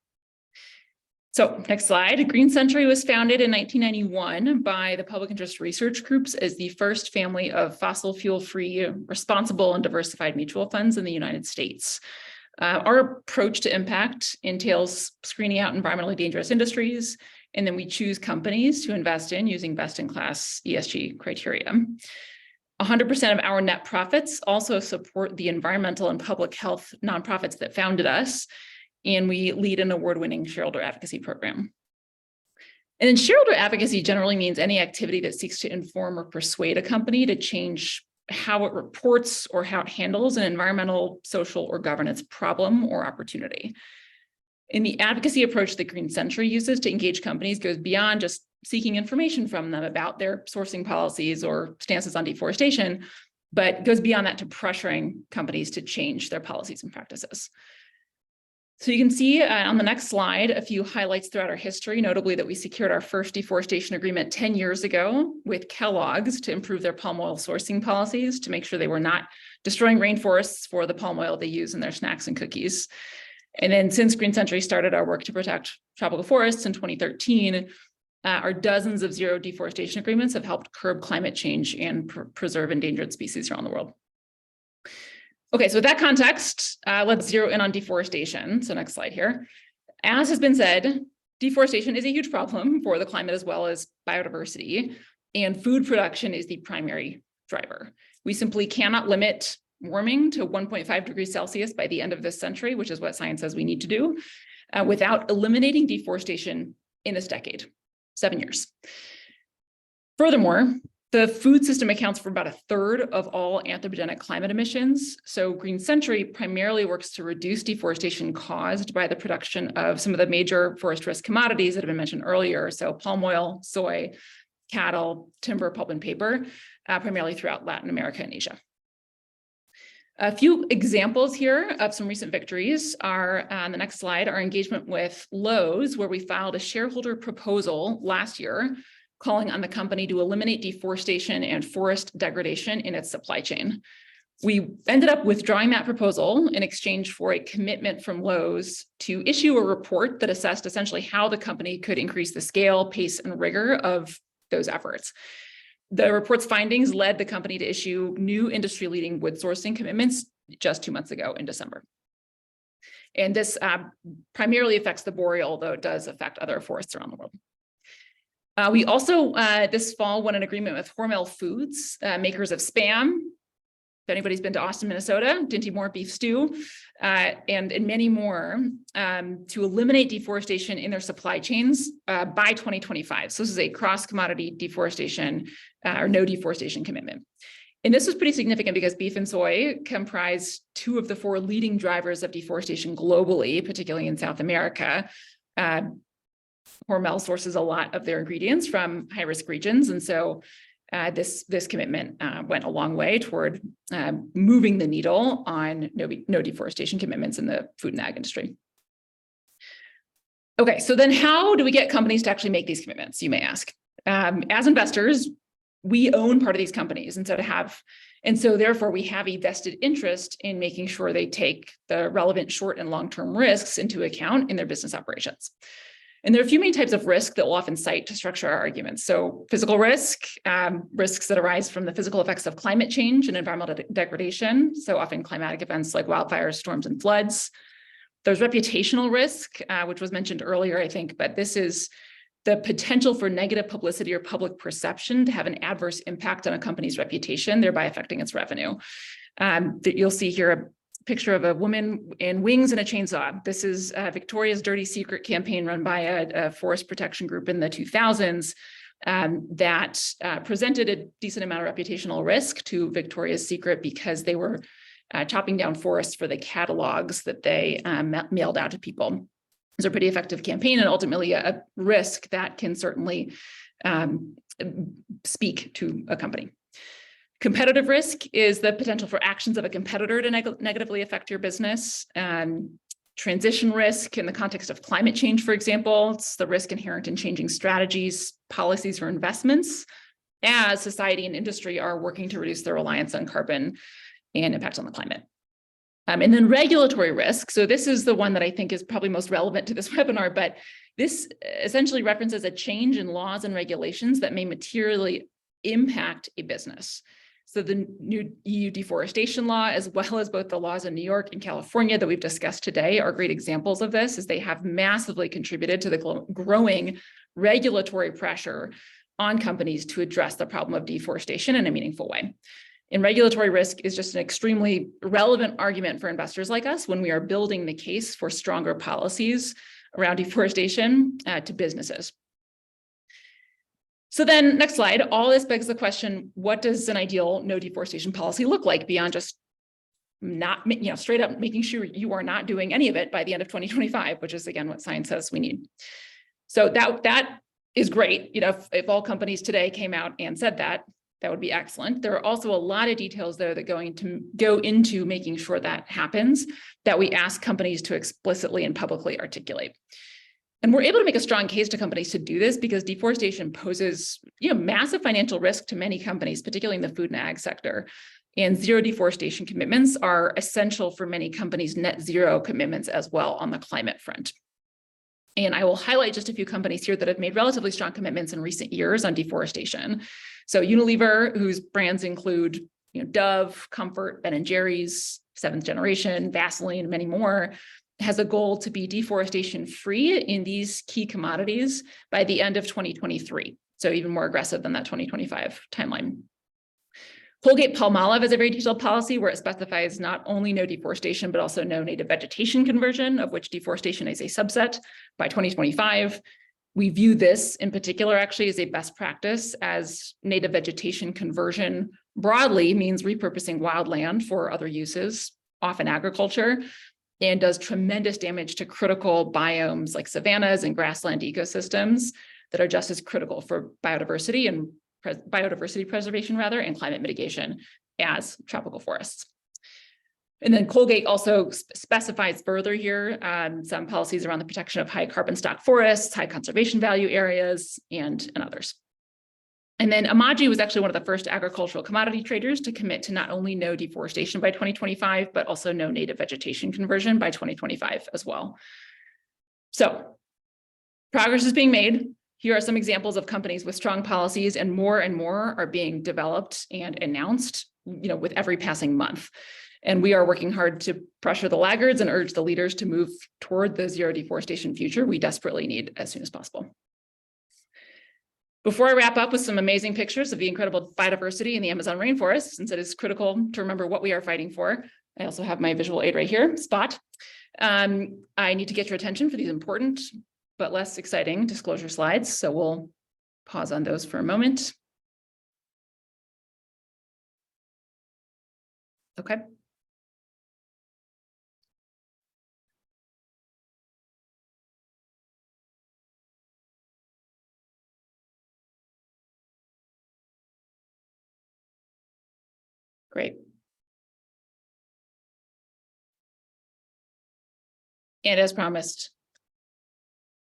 So next slide. Green Century was founded in 1991 by the public interest research groups as the first family of fossil fuel-free, responsible, and diversified mutual funds in the United States. Our approach to impact entails screening out environmentally dangerous industries, and then we choose companies to invest in using best-in-class ESG criteria. 100% of our net profits also support the environmental and public health nonprofits that founded us, and we lead an award-winning shareholder advocacy program. And then shareholder advocacy generally means any activity that seeks to inform or persuade a company to change how it reports or how it handles an environmental, social, or governance problem or opportunity. And the advocacy approach that Green Century uses to engage companies goes beyond just seeking information from them about their sourcing policies or stances on deforestation, but goes beyond that to pressuring companies to change their policies and practices. So you can see on the next slide a few highlights throughout our history, notably that we secured our first deforestation agreement 10 years ago with Kellogg's to improve their palm oil sourcing policies to make sure they were not destroying rainforests for the palm oil they use in their snacks and cookies. And then since Green Century started our work to protect tropical forests in 2013, our dozens of zero deforestation agreements have helped curb climate change and preserve endangered species around the world. Okay, so with that context, let's zero in on deforestation. So next slide here. As has been said, deforestation is a huge problem for the climate as well as biodiversity, and food production is the primary driver. We simply cannot limit warming to 1.5 degrees Celsius by the end of this century, which is what science says we need to do, without eliminating deforestation in this decade, 7 years. Furthermore, the food system accounts for about a third of all anthropogenic climate emissions. So Green Century primarily works to reduce deforestation caused by the production of some of the major forest risk commodities that have been mentioned earlier. So palm oil, soy, cattle, timber, pulp, and paper, primarily throughout Latin America and Asia. A few examples here of some recent victories are on the next slide, our engagement with Lowe's, where we filed a shareholder proposal last year calling on the company to eliminate deforestation and forest degradation in its supply chain. We ended up withdrawing that proposal in exchange for a commitment from Lowe's to issue a report that assessed essentially how the company could increase the scale, pace, and rigor of those efforts. The report's findings led the company to issue new industry-leading wood sourcing commitments just 2 months ago in December. And this primarily affects the boreal, though it does affect other forests around the world. We also, this fall, won an agreement with Hormel Foods, makers of Spam. If anybody's been to Austin, Minnesota, Dinty Moore beef stew, and many more, to eliminate deforestation in their supply chains by 2025. So this is a cross-commodity deforestation or no deforestation commitment. And this was pretty significant because beef and soy comprise 2 of the 4 leading drivers of deforestation globally, particularly in South America. Hormel sources a lot of their ingredients from high-risk regions. And so this commitment went a long way toward moving the needle on no deforestation commitments in the food and ag industry. Okay, so then how do we get companies to actually make these commitments, you may ask? As investors, we own part of these companies. And so therefore we have a vested interest in making sure they take the relevant short and long-term risks into account in their business operations. And there are a few main types of risk that we'll often cite to structure our arguments. So physical risk, risks that arise from the physical effects of climate change and environmental degradation. So often climatic events like wildfires, storms, and floods. There's reputational risk, which was mentioned earlier, I think, but this is the potential for negative publicity or public perception to have an adverse impact on a company's reputation, thereby affecting its revenue. That you'll see here a picture of a woman in wings and a chainsaw. This is Victoria's Dirty Secret campaign run by a forest protection group in the 2000s that presented a decent amount of reputational risk to Victoria's Secret because they were chopping down forests for the catalogs that they mailed out to people. It's a pretty effective campaign and ultimately a risk that can certainly speak to a company. Competitive risk is the potential for actions of a competitor to negatively affect your business. Transition risk in the context of climate change, for example, it's the risk inherent in changing strategies, policies, or investments as society and industry are working to reduce their reliance on carbon and impacts on the climate. And then regulatory risk. So this is the one that I think is probably most relevant to this webinar, but this essentially references a change in laws and regulations that may materially impact a business. So the new EU deforestation law, as well as both the laws in New York and California that we've discussed today, are great examples of this, as they have massively contributed to the growing regulatory pressure on companies to address the problem of deforestation in a meaningful way. And regulatory risk is just an extremely relevant argument for investors like us when we are building the case for stronger policies around deforestation to businesses. So then next slide, all this begs the question, what does an ideal no deforestation policy look like beyond just not, straight up making sure you are not doing any of it by the end of 2025, which is again what science says we need. So that is great. If all companies today came out and said that, that would be excellent. There are also a lot of details though that going to go into making sure that happens, that we ask companies to explicitly and publicly articulate. And we're able to make a strong case to companies to do this because deforestation poses, massive financial risk to many companies, particularly in the food and ag sector. And zero deforestation commitments are essential for many companies' net zero commitments as well on the climate front. And I will highlight just a few companies here that have made relatively strong commitments in recent years on deforestation. So Unilever, whose brands include Dove, Comfort, Ben & Jerry's, Seventh Generation, Vaseline, and many more, has a goal to be deforestation free in these key commodities by the end of 2023. So even more aggressive than that 2025 timeline. Colgate-Palmolive has a very detailed policy where it specifies not only no deforestation, but also no native vegetation conversion, of which deforestation is a subset, by 2025. We view this in particular actually as a best practice, as native vegetation conversion broadly means repurposing wild land for other uses, often agriculture, and does tremendous damage to critical biomes like savannas and grassland ecosystems that are just as critical for biodiversity and biodiversity preservation and climate mitigation as tropical forests. And then Colgate also specifies further here some policies around the protection of high carbon stock forests, high conservation value areas, and others. And then Amaji was actually one of the first agricultural commodity traders to commit to not only no deforestation by 2025, but also no native vegetation conversion by 2025 as well. So progress is being made. Here are some examples of companies with strong policies, and more are being developed and announced, with every passing month. And we are working hard to pressure the laggards and urge the leaders to move toward the zero deforestation future we desperately need as soon as possible. Before I wrap up with some amazing pictures of the incredible biodiversity in the Amazon rainforest, since it is critical to remember what we are fighting for, I also have my visual aid right here, Spot. I need to get your attention for these important but less exciting disclosure slides. So we'll pause on those for a moment. Okay. Great. And as promised,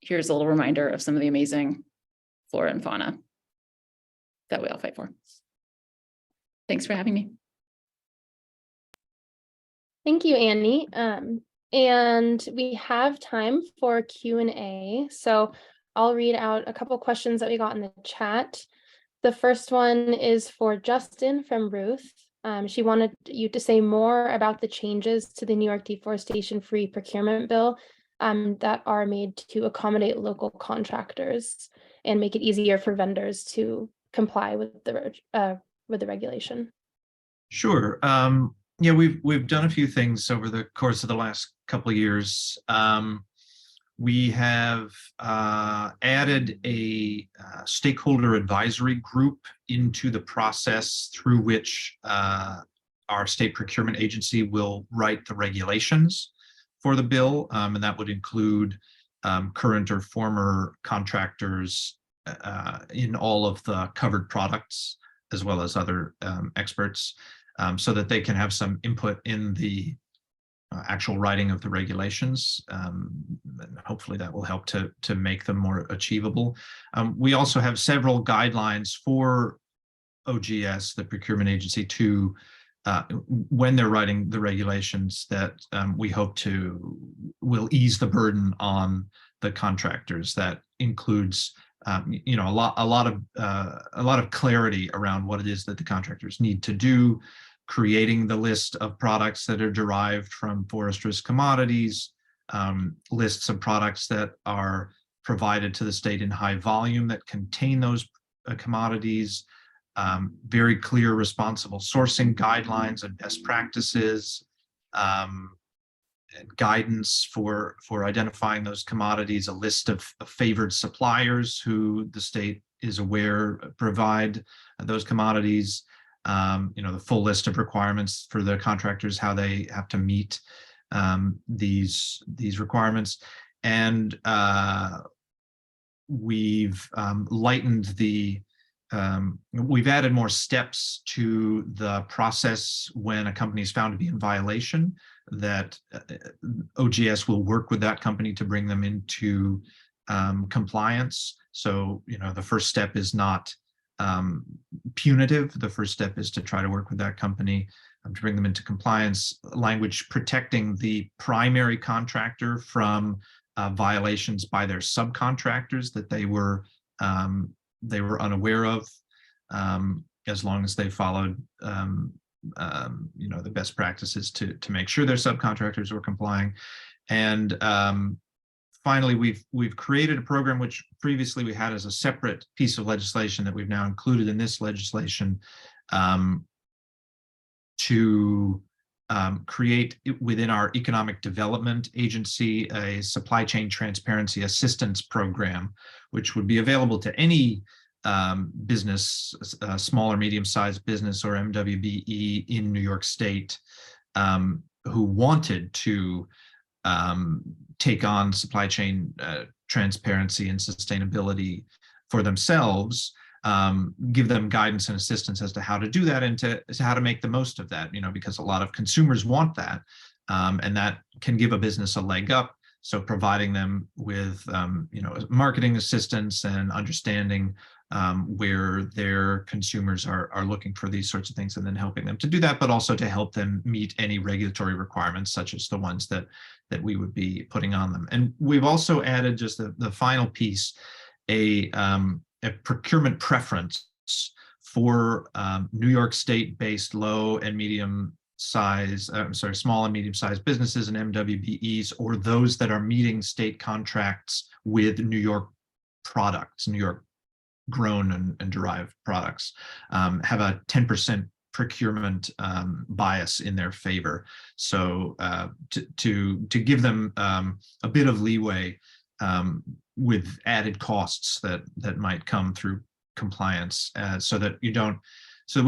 here's a little reminder of some of the amazing flora and fauna that we all fight for. Thanks for having me. Thank you, Annie. And we have time for Q&A. So I'll read out a couple questions that we got in the chat. The first one is for Justin from Ruth. She wanted you to say more about the changes to the New York deforestation-free procurement bill that are made to accommodate local contractors and make it easier for vendors to comply with the regulation. Sure. Yeah, we've done a few things over the course of the last couple of years. We have added a stakeholder advisory group into the process through which our state procurement agency will write the regulations for the bill, and that would include current or former contractors in all of the covered products, as well as other experts, so that they can have some input in the actual writing of the regulations. And hopefully that will help to make them more achievable. We also have several guidelines for OGS, the procurement agency, to when they're writing the regulations that we hope will ease the burden on the contractors. That includes a lot of clarity around what it is that the contractors need to do, creating the list of products that are derived from forest commodities, lists of products that are provided to the state in high volume that contain those commodities, very clear responsible sourcing guidelines and best practices, and guidance for identifying those commodities, a list of favored suppliers who the state is aware provide those commodities, the full list of requirements for the contractors, how they have to meet these requirements. And we've lightened the we've added more steps to the process when a company is found to be in violation, that OGS will work with that company to bring them into compliance. So, the first step is not punitive. The first step is to try to work with that company to bring them into compliance. Language protecting the primary contractor from violations by their subcontractors that they were unaware of, as long as they followed the best practices to make sure their subcontractors were complying. And finally, we've created a program which previously we had as a separate piece of legislation that we've now included in this legislation, to create within our economic development agency a supply chain transparency assistance program, which would be available to any business, small or medium-sized business or MWBE in New York State, who wanted to take on supply chain transparency and sustainability for themselves, give them guidance and assistance as to how to do that and to how to make the most of that, because a lot of consumers want that, and that can give a business a leg up. So providing them with, marketing assistance and understanding where their consumers are looking for these sorts of things, and then helping them to do that, but also to help them meet any regulatory requirements, such as the ones that we would be putting on them. And we've also added, just the final piece, a procurement preference for New York State-based low and medium small and medium-sized businesses and MWBEs, or those that are meeting state contracts with New York products, New York grown and derived products, have a 10% procurement bias in their favor. So to give them a bit of leeway with added costs that might come through compliance, so that we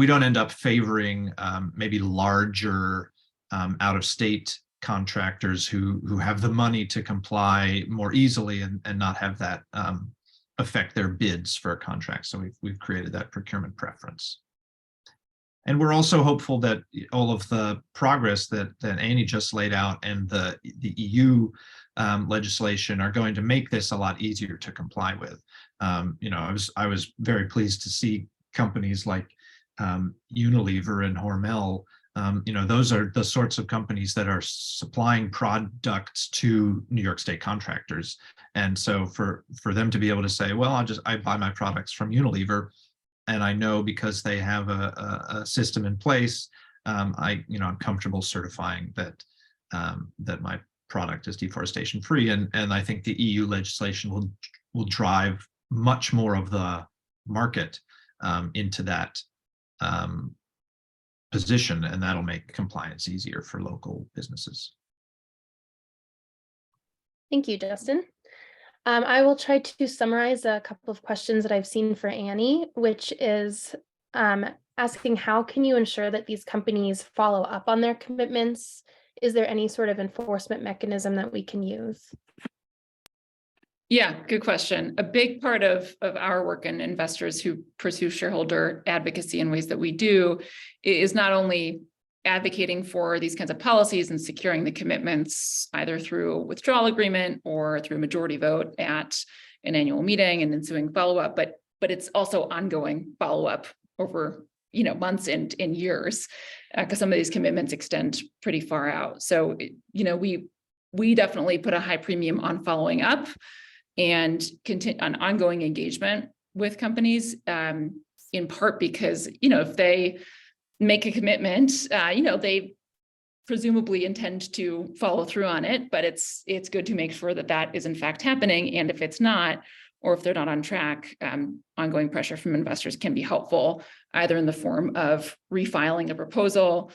don't end up favoring maybe larger out-of-state contractors who have the money to comply more easily and not have that affect their bids for a contract. So we've created that procurement preference. And we're also hopeful that all of the progress that Annie just laid out and the EU legislation are going to make this a lot easier to comply with. I was very pleased to see companies like Unilever and Hormel. Those are the sorts of companies that are supplying products to New York State contractors. And so for them to be able to say, well, I buy my products from Unilever, and I know because they have a system in place, I'm comfortable certifying that my product is deforestation free. And I think the EU legislation will drive much more of the market into that position, and that'll make compliance easier for local businesses. Thank you, Justin. I will try to summarize a couple of questions that I've seen for Annie, which is asking, how can you ensure that these companies follow up on their commitments? Is there any sort of enforcement mechanism that we can use? Yeah, good question. A big part of our work and investors who pursue shareholder advocacy in ways that we do is not only advocating for these kinds of policies and securing the commitments either through withdrawal agreement or through majority vote at an annual meeting and ensuing follow-up, but it's also ongoing follow-up over months and years, because some of these commitments extend pretty far out. So we definitely put a high premium on following up and on ongoing engagement with companies, in part because if they make a commitment, they presumably intend to follow through on it, but it's good to make sure that is in fact happening. And if it's not, or if they're not on track, ongoing pressure from investors can be helpful, either in the form of refiling a proposal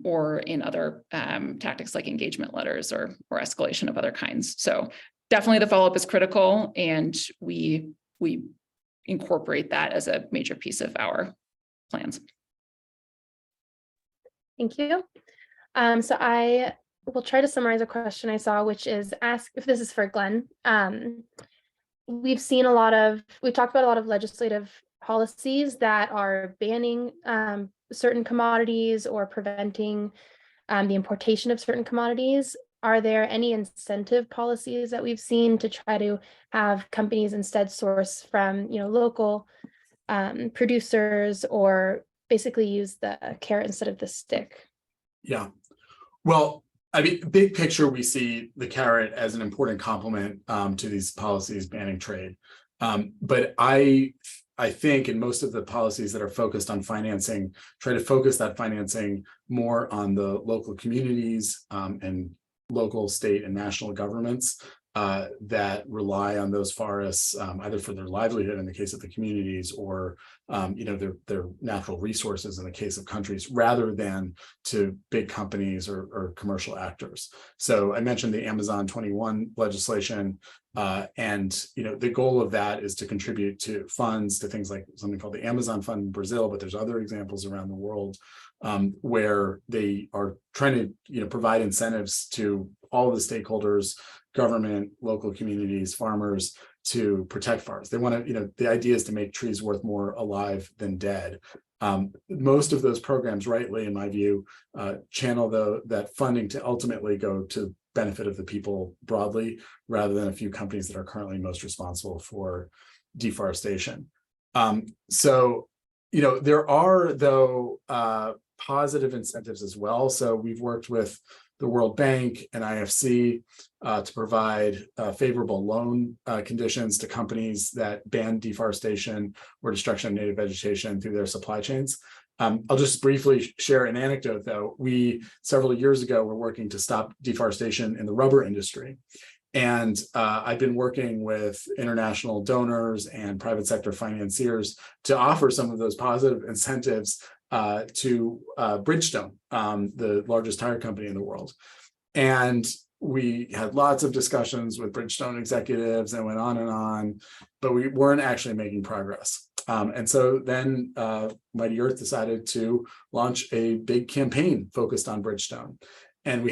or in other tactics like engagement letters or escalation of other kinds. So definitely the follow-up is critical, and we incorporate that as a major piece of our plans. Thank you. So I will try to summarize a question I saw, which is if this is for Glenn. We've talked about a lot of legislative policies that are banning certain commodities or preventing the importation of certain commodities. Are there any incentive policies that we've seen to try to have companies instead source from, local producers, or basically use the carrot instead of the stick? Yeah. Well, I mean, big picture, we see the carrot as an important complement to these policies banning trade. But I think in most of the policies that are focused on financing, try to focus that financing more on the local communities and local, state, and national governments that rely on those forests either for their livelihood in the case of the communities, or their natural resources in the case of countries, rather than to big companies or commercial actors. So I mentioned the Amazon 21 legislation, and the goal of that is to contribute to funds to things like something called the Amazon Fund in Brazil, but there's other examples around the world where they are trying to provide incentives to all of the stakeholders, government, local communities, farmers, to protect forests. They want to, the idea is to make trees worth more alive than dead. Most of those programs, rightly, in my view, channel that funding to ultimately go to benefit of the people broadly, rather than a few companies that are currently most responsible for deforestation. So, there are, though, positive incentives as well. So we've worked with the World Bank and IFC to provide favorable loan conditions to companies that ban deforestation or destruction of native vegetation through their supply chains. I'll just briefly share an anecdote, though. We, several years ago, were working to stop deforestation in the rubber industry. And I've been working with international donors and private sector financiers to offer some of those positive incentives to Bridgestone, the largest tire company in the world. And we had lots of discussions with Bridgestone executives and went on, but we weren't actually making progress. And so then Mighty Earth decided to launch a big campaign focused on Bridgestone. And we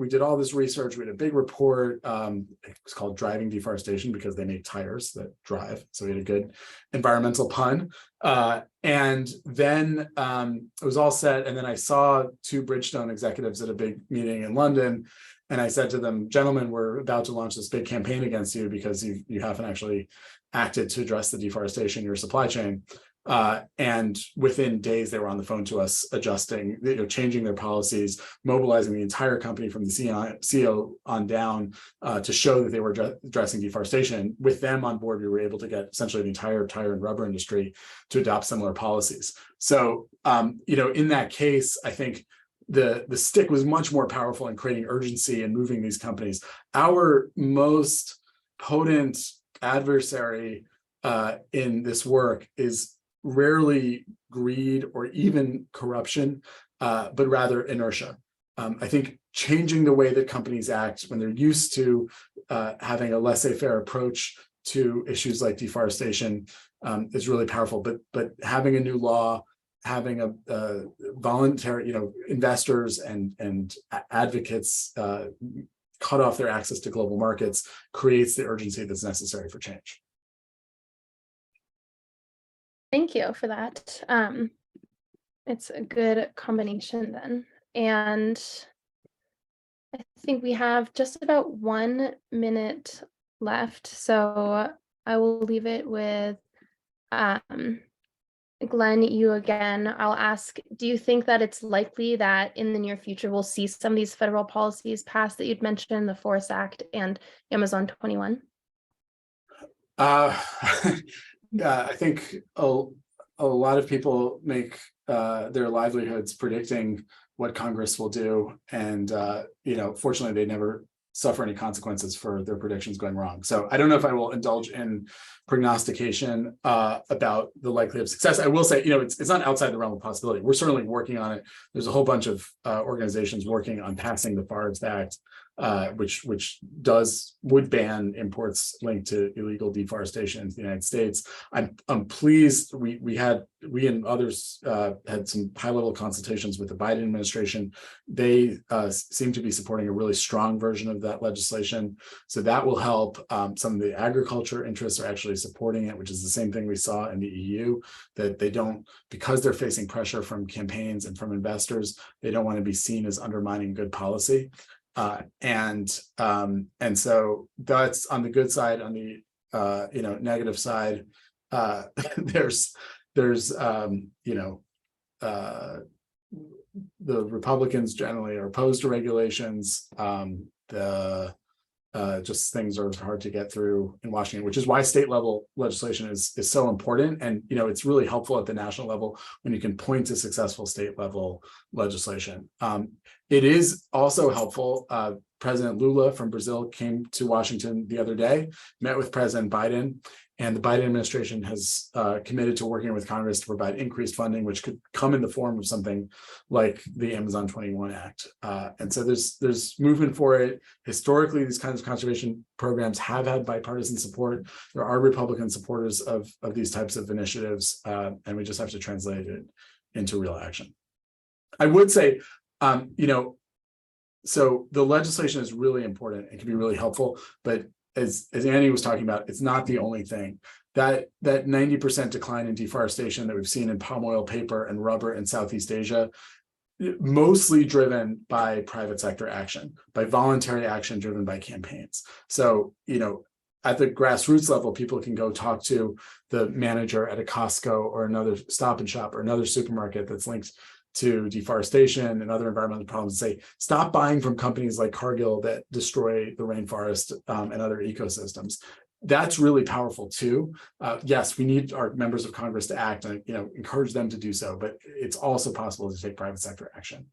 did all this research. We had a big report. It was called Driving Deforestation because they make tires that drive. So we had a good environmental pun. And then it was all set. And then I saw two Bridgestone executives at a big meeting in London. And I said to them, gentlemen, we're about to launch this big campaign against you because you haven't actually acted to address the deforestation in your supply chain. And within days, they were on the phone to us, adjusting, changing their policies, mobilizing the entire company from the CEO on down to show that they were addressing deforestation. With them on board, we were able to get essentially the entire tire and rubber industry to adopt similar policies. So, in that case, I think the stick was much more powerful in creating urgency and moving these companies. Our most potent adversary in this work is rarely greed or even corruption, but rather inertia. I think changing the way that companies act when they're used to having a laissez-faire approach to issues like deforestation is really powerful. But having a new law, having a voluntary, investors and advocates cut off their access to global markets creates the urgency that's necessary for change. Thank you for that. It's a good combination then. And I think we have just about 1 minute left. So I will leave it with Glenn, you again. I'll ask, do you think that it's likely that in the near future we'll see some of these federal policies passed that you'd mentioned, the Forest Act and Amazon 21? I think a lot of people make their livelihoods predicting what Congress will do, and fortunately, they never suffer any consequences for their predictions going wrong. So I don't know if I will indulge in prognostication about the likelihood of success. I will say, it's not outside the realm of possibility. We're certainly working on it. There's a whole bunch of organizations working on passing the Forest Act. which would ban imports linked to illegal deforestation into the United States. I'm pleased we and others had some high-level consultations with the Biden administration. They seem to be supporting a really strong version of that legislation. So that will help. Some of the agriculture interests are actually supporting it, which is the same thing we saw in the EU, that they don't, because they're facing pressure from campaigns and from investors, they don't want to be seen as undermining good policy. And so that's on the good side. On the negative side, there's the Republicans generally are opposed to regulations. Just things are hard to get through in Washington, which is why state level legislation is so important. And it's really helpful at the national level when you can point to successful state level legislation. It is also helpful. President Lula from Brazil came to Washington the other day, met with President Biden, and the Biden administration has committed to working with Congress to provide increased funding, which could come in the form of something like the Amazon 21 Act. And so there's movement for it. Historically, these kinds of conservation programs have had bipartisan support. There are Republican supporters of these types of initiatives, and we just have to translate it into real action. I would say, so the legislation is really important and can be really helpful, but as Annie was talking about, it's not the only thing. That 90% decline in deforestation that we've seen in palm oil, paper, and rubber in Southeast Asia, mostly driven by private sector action, by voluntary action driven by campaigns. So, at the grassroots level, people can go talk to the manager at a Costco or another Stop and Shop or another supermarket that's linked to deforestation and other environmental problems, and say, stop buying from companies like Cargill that destroy the rainforest and other ecosystems. That's really powerful too. Yes, we need our members of Congress to act and encourage them to do so, but it's also possible to take private sector action.